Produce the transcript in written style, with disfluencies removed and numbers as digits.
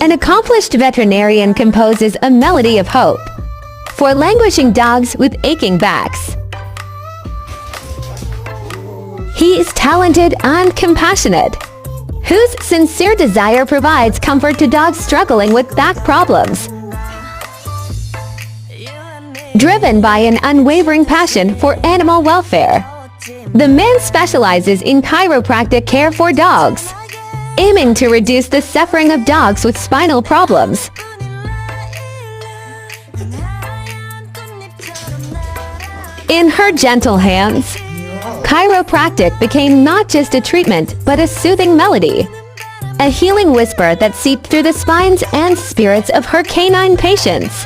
An accomplished veterinarian composes a melody of hope for languishing dogs with aching backs. He is talented and compassionate, whose sincere desire provides comfort to dogs struggling with back problems. Driven by an unwavering passion for animal welfare, the man specializes in chiropractic care for dogs, aiming to reduce the suffering of dogs with spinal problems. In her gentle hands, chiropractic became not just a treatment, but a soothing melody, a healing whisper that seeped through the spines and spirits of her canine patients.